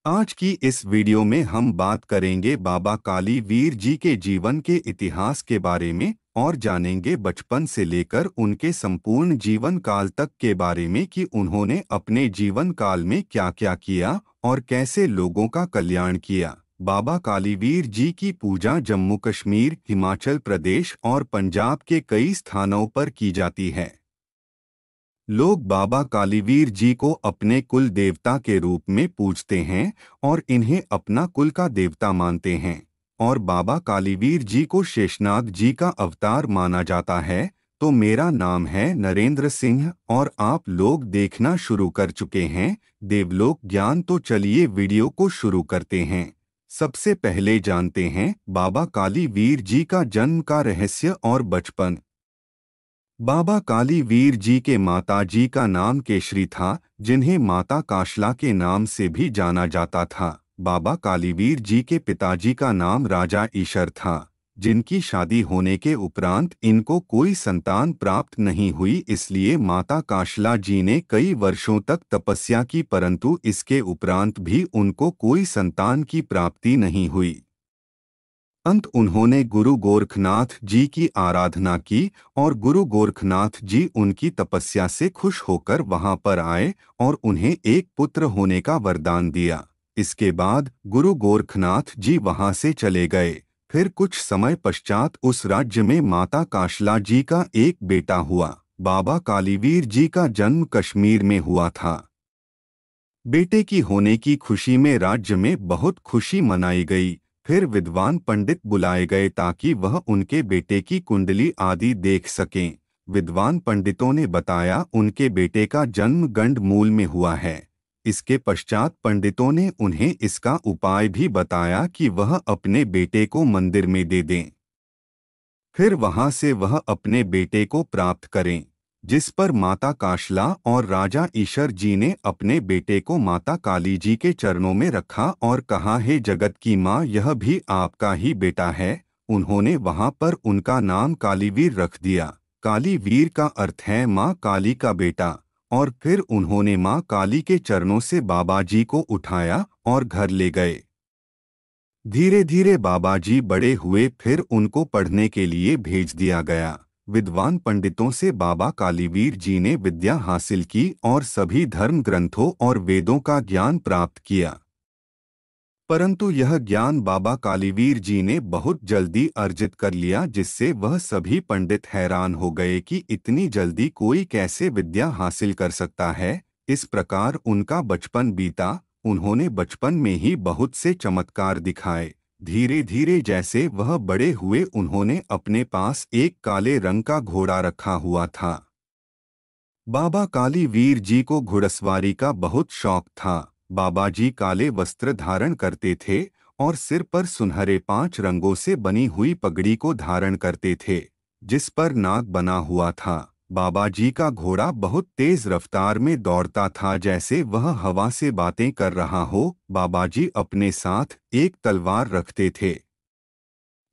आज की इस वीडियो में हम बात करेंगे बाबा काली वीर जी के जीवन के इतिहास के बारे में और जानेंगे बचपन से लेकर उनके संपूर्ण जीवन काल तक के बारे में कि उन्होंने अपने जीवन काल में क्या क्या किया और कैसे लोगों का कल्याण किया। बाबा कालीवीर जी की पूजा जम्मू कश्मीर, हिमाचल प्रदेश और पंजाब के कई स्थानों पर की जाती है। लोग बाबा कालीवीर जी को अपने कुल देवता के रूप में पूजते हैं और इन्हें अपना कुल का देवता मानते हैं और बाबा कालीवीर जी को शेषनाग जी का अवतार माना जाता है। तो मेरा नाम है नरेंद्र सिंह और आप लोग देखना शुरू कर चुके हैं देवलोक ज्ञान। तो चलिए वीडियो को शुरू करते हैं। सबसे पहले जानते हैं बाबा कालीवीर जी का जन्म का रहस्य और बचपन। बाबा कालीवीर जी के माताजी का नाम केशरी था, जिन्हें माता काशला के नाम से भी जाना जाता था। बाबा कालीवीर जी के पिताजी का नाम राजा ईशर था, जिनकी शादी होने के उपरांत इनको कोई संतान प्राप्त नहीं हुई, इसलिए माता काशला जी ने कई वर्षों तक तपस्या की, परंतु इसके उपरांत भी उनको कोई संतान की प्राप्ति नहीं हुई। अंत उन्होंने गुरु गोरखनाथ जी की आराधना की और गुरु गोरखनाथ जी उनकी तपस्या से खुश होकर वहां पर आए और उन्हें एक पुत्र होने का वरदान दिया। इसके बाद गुरु गोरखनाथ जी वहां से चले गए। फिर कुछ समय पश्चात उस राज्य में माता काशला जी का एक बेटा हुआ। बाबा कालीवीर जी का जन्म कश्मीर में हुआ था। बेटे की होने की खुशी में राज्य में बहुत खुशी मनाई गई। फिर विद्वान पंडित बुलाए गए ताकि वह उनके बेटे की कुंडली आदि देख सकें। विद्वान पंडितों ने बताया उनके बेटे का जन्म गंडमूल में हुआ है। इसके पश्चात पंडितों ने उन्हें इसका उपाय भी बताया कि वह अपने बेटे को मंदिर में दे दें, फिर वहां से वह अपने बेटे को प्राप्त करें। जिस पर माता काशला और राजा ईशर जी ने अपने बेटे को माता काली जी के चरणों में रखा और कहा, हे जगत की माँ, यह भी आपका ही बेटा है। उन्होंने वहां पर उनका नाम कालीवीर रख दिया। कालीवीर का अर्थ है माँ काली का बेटा। और फिर उन्होंने माँ काली के चरणों से बाबा जी को उठाया और घर ले गए। धीरे धीरे बाबा जी बड़े हुए, फिर उनको पढ़ने के लिए भेज दिया गया। विद्वान पंडितों से बाबा कालीवीर जी ने विद्या हासिल की और सभी धर्म ग्रंथों और वेदों का ज्ञान प्राप्त किया। परंतु यह ज्ञान बाबा कालीवीर जी ने बहुत जल्दी अर्जित कर लिया, जिससे वह सभी पंडित हैरान हो गए कि इतनी जल्दी कोई कैसे विद्या हासिल कर सकता है। इस प्रकार उनका बचपन बीता। उन्होंने बचपन में ही बहुत से चमत्कार दिखाए। धीरे धीरे जैसे वह बड़े हुए, उन्होंने अपने पास एक काले रंग का घोड़ा रखा हुआ था। बाबा कालीवीर जी को घुड़सवारी का बहुत शौक था। बाबा जी काले वस्त्र धारण करते थे और सिर पर सुनहरे 5 रंगों से बनी हुई पगड़ी को धारण करते थे, जिस पर नाग बना हुआ था। बाबा जी का घोड़ा बहुत तेज रफ्तार में दौड़ता था, जैसे वह हवा से बातें कर रहा हो। बाबा जी अपने साथ एक तलवार रखते थे।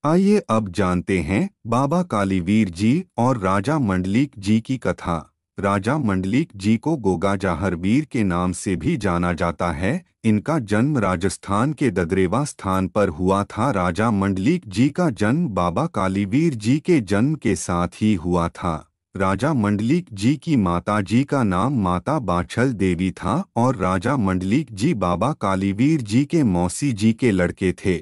आइए अब जानते हैं बाबा कालीवीर जी और राजा मंडलीक जी की कथा। राजा मंडलीक जी को गोगा जाहरवीर के नाम से भी जाना जाता है। इनका जन्म राजस्थान के ददरेवा स्थान पर हुआ था। राजा मंडलीक जी का जन्म बाबा कालीवीर जी के जन्म के साथ ही हुआ था। राजा मंडलीक जी की माता जी का नाम माता बाछल देवी था और राजा मंडलीक जी बाबा कालीवीर जी के मौसी जी के लड़के थे।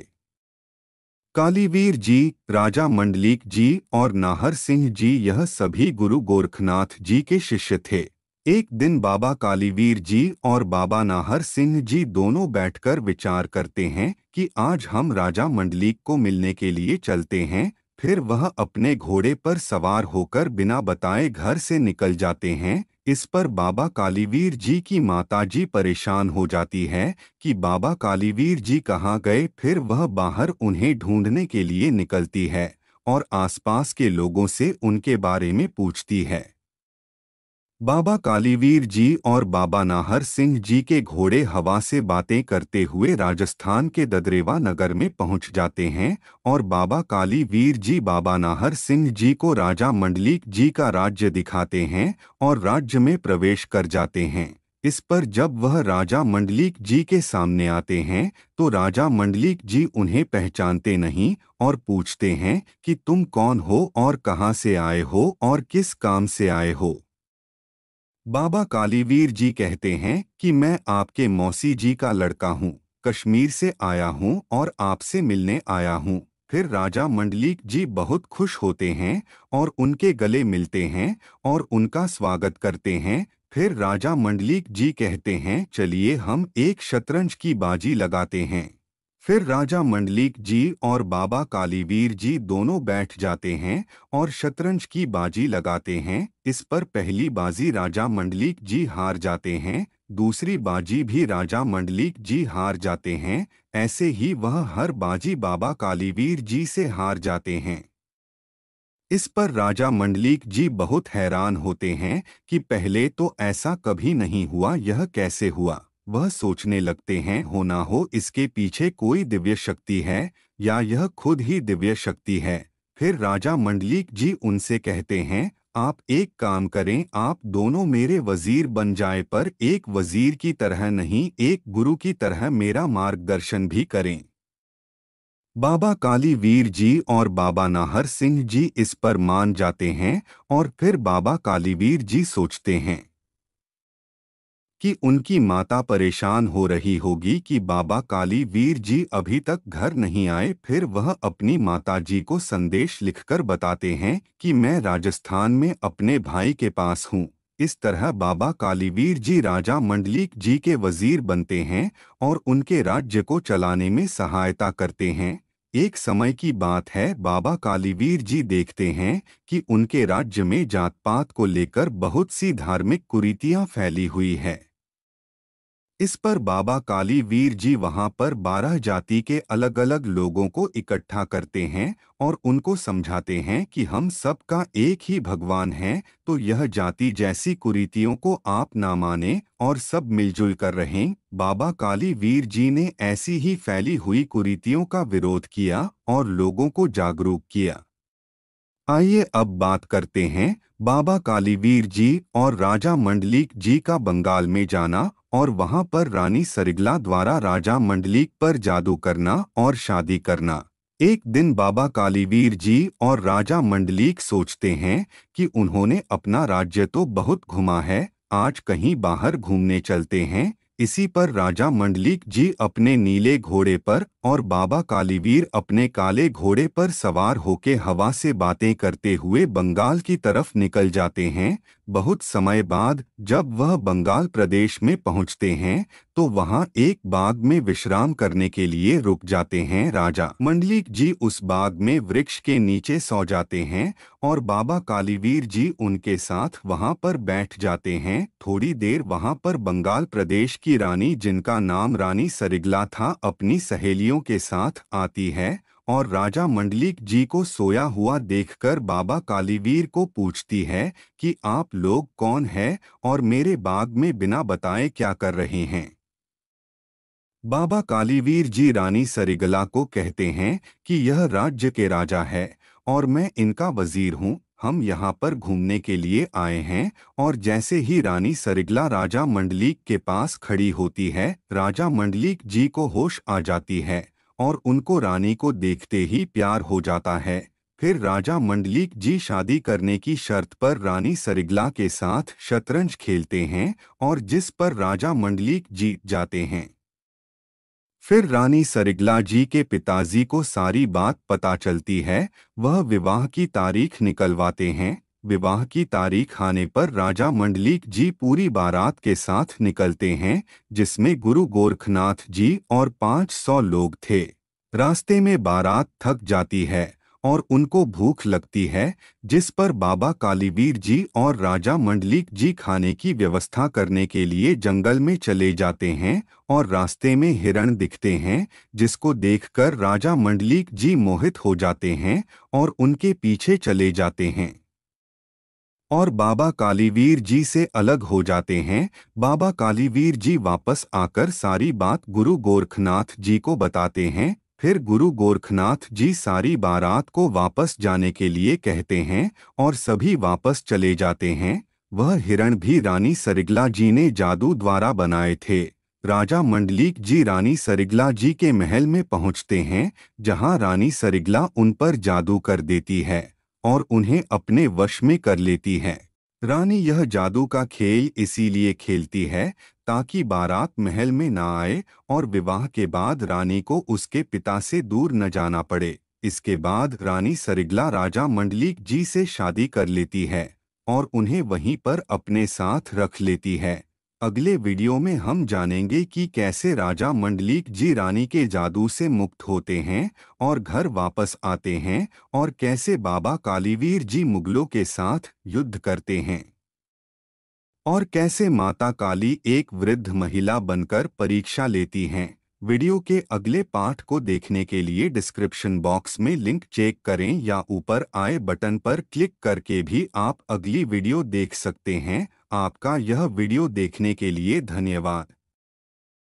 कालीवीर जी, राजा मंडलीक जी और नाहर सिंह जी, यह सभी गुरु गोरखनाथ जी के शिष्य थे। एक दिन बाबा कालीवीर जी और बाबा नाहर सिंह जी दोनों बैठकर विचार करते हैं कि आज हम राजा मंडलीक को मिलने के लिए चलते हैं। फिर वह अपने घोड़े पर सवार होकर बिना बताए घर से निकल जाते हैं। इस पर बाबा कालीवीर जी की माताजी परेशान हो जाती है कि बाबा कालीवीर जी कहाँ गए। फिर वह बाहर उन्हें ढूंढने के लिए निकलती है और आसपास के लोगों से उनके बारे में पूछती है। बाबा कालीवीर जी और बाबा नाहर सिंह जी के घोड़े हवा से बातें करते हुए राजस्थान के ददरेवा नगर में पहुंच जाते हैं और बाबा कालीवीर जी बाबा नाहर सिंह जी को राजा मंडलीक जी का राज्य दिखाते हैं और राज्य में प्रवेश कर जाते हैं। इस पर जब वह राजा मंडलीक जी के सामने आते हैं तो राजा मंडलीक जी उन्हें पहचानते नहीं और पूछते हैं कि तुम कौन हो और कहाँ से आए हो और किस काम से आए हो। बाबा कालीवीर जी कहते हैं कि मैं आपके मौसी जी का लड़का हूँ, कश्मीर से आया हूँ और आपसे मिलने आया हूँ। फिर राजा मंडलीक जी बहुत खुश होते हैं और उनके गले मिलते हैं और उनका स्वागत करते हैं। फिर राजा मंडलीक जी कहते हैं, चलिए हम एक शतरंज की बाजी लगाते हैं। फिर राजा मंडलीक जी और बाबा कालीवीर जी दोनों बैठ जाते हैं और शतरंज की बाजी लगाते हैं। इस पर पहली बाजी राजा मंडलीक जी हार जाते हैं, दूसरी बाजी भी राजा मंडलीक जी हार जाते हैं। ऐसे ही वह हर बाजी बाबा कालीवीर जी से हार जाते हैं। इस पर राजा मंडलीक जी बहुत हैरान होते हैं कि पहले तो ऐसा कभी नहीं हुआ, यह कैसे हुआ। वह सोचने लगते हैं होना हो इसके पीछे कोई दिव्य शक्ति है या यह खुद ही दिव्य शक्ति है। फिर राजा मंडलीक जी उनसे कहते हैं, आप एक काम करें, आप दोनों मेरे वजीर बन जाए, पर एक वजीर की तरह नहीं, एक गुरु की तरह मेरा मार्गदर्शन भी करें। बाबा कालीवीर जी और बाबा नाहर सिंह जी इस पर मान जाते हैं और फिर बाबा कालीवीर जी सोचते हैं कि उनकी माता परेशान हो रही होगी कि बाबा कालीवीर जी अभी तक घर नहीं आए। फिर वह अपनी माता जी को संदेश लिखकर बताते हैं कि मैं राजस्थान में अपने भाई के पास हूँ। इस तरह बाबा कालीवीर जी राजा मंडलीक जी के वजीर बनते हैं और उनके राज्य को चलाने में सहायता करते हैं। एक समय की बात है, बाबा कालीवीर जी देखते हैं कि उनके राज्य में जात पात को लेकर बहुत सी धार्मिक कुरीतियां फैली हुई है। इस पर बाबा कालीवीर जी वहां पर 12 जाति के अलग अलग लोगों को इकट्ठा करते हैं और उनको समझाते हैं कि हम सबका एक ही भगवान है, तो यह जाति जैसी कुरीतियों को आप ना माने और सब मिलजुल कर रहें। बाबा कालीवीर जी ने ऐसी ही फैली हुई कुरीतियों का विरोध किया और लोगों को जागरूक किया। आइए अब बात करते हैं बाबा कालीवीर जी और राजा मंडलीक जी का बंगाल में जाना और वहां पर रानी सरिगला द्वारा राजा मंडलीक पर जादू करना और शादी करना। एक दिन बाबा कालीवीर जी और राजा मंडलीक सोचते हैं कि उन्होंने अपना राज्य तो बहुत घुमा है, आज कहीं बाहर घूमने चलते हैं। इसी पर राजा मंडलीक जी अपने नीले घोड़े पर और बाबा कालीवीर अपने काले घोड़े पर सवार होके हवा से बातें करते हुए बंगाल की तरफ निकल जाते हैं। बहुत समय बाद जब वह बंगाल प्रदेश में पहुंचते हैं तो वहां एक बाग में विश्राम करने के लिए रुक जाते हैं। राजा मंडलीक जी उस बाग में वृक्ष के नीचे सो जाते हैं और बाबा कालीवीर जी उनके साथ वहां पर बैठ जाते हैं। थोड़ी देर वहां पर बंगाल प्रदेश की रानी, जिनका नाम रानी सरिगला था, अपनी सहेलियों के साथ आती है और राजा मंडलीक जी को सोया हुआ देखकर बाबा कालीवीर को पूछती है कि आप लोग कौन हैं और मेरे बाग में बिना बताए क्या कर रहे हैं। बाबा कालीवीर जी रानी सरिगला को कहते हैं कि यह राज्य के राजा है और मैं इनका वजीर हूँ, हम यहाँ पर घूमने के लिए आए हैं। और जैसे ही रानी सरिगला राजा मंडलीक के पास खड़ी होती है, राजा मंडलीक जी को होश आ जाती है और उनको रानी को देखते ही प्यार हो जाता है। फिर राजा मंडलीक जी शादी करने की शर्त पर रानी सरिगला के साथ शतरंज खेलते हैं और जिस पर राजा मंडलीक जीत जाते हैं। फिर रानी सरिगला जी के पिताजी को सारी बात पता चलती है, वह विवाह की तारीख निकलवाते हैं। विवाह की तारीख आने पर राजा मंडलीक जी पूरी बारात के साथ निकलते हैं, जिसमें गुरु गोरखनाथ जी और 500 लोग थे। रास्ते में बारात थक जाती है और उनको भूख लगती है, जिस पर बाबा कालीवीर जी और राजा मंडलीक जी खाने की व्यवस्था करने के लिए जंगल में चले जाते हैं और रास्ते में हिरण दिखते हैं, जिसको देखकर राजा मंडलीक जी मोहित हो जाते हैं और उनके पीछे चले जाते हैं और बाबा कालीवीर जी से अलग हो जाते हैं। बाबा कालीवीर जी वापस आकर सारी बात गुरु गोरखनाथ जी को बताते हैं। फिर गुरु गोरखनाथ जी सारी बारात को वापस जाने के लिए कहते हैं और सभी वापस चले जाते हैं। वह हिरण भी रानी सरिगला जी ने जादू द्वारा बनाए थे। राजा मंडलीक जी रानी सरिगला जी के महल में पहुंचते हैं, जहां रानी सरिगला उन पर जादू कर देती है और उन्हें अपने वश में कर लेती है। रानी यह जादू का खेल इसीलिए खेलती है ताकि बारात महल में ना आए और विवाह के बाद रानी को उसके पिता से दूर न जाना पड़े। इसके बाद रानी सरिगला राजा मंडलीक जी से शादी कर लेती है और उन्हें वहीं पर अपने साथ रख लेती है। अगले वीडियो में हम जानेंगे कि कैसे राजा मंडलीक जी रानी के जादू से मुक्त होते हैं और घर वापस आते हैं, और कैसे बाबा कालीवीर जी मुगलों के साथ युद्ध करते हैं, और कैसे माता काली एक वृद्ध महिला बनकर परीक्षा लेती हैं। वीडियो के अगले पार्ट को देखने के लिए डिस्क्रिप्शन बॉक्स में लिंक चेक करें या ऊपर आए बटन पर क्लिक करके भी आप अगली वीडियो देख सकते हैं। आपका यह वीडियो देखने के लिए धन्यवाद।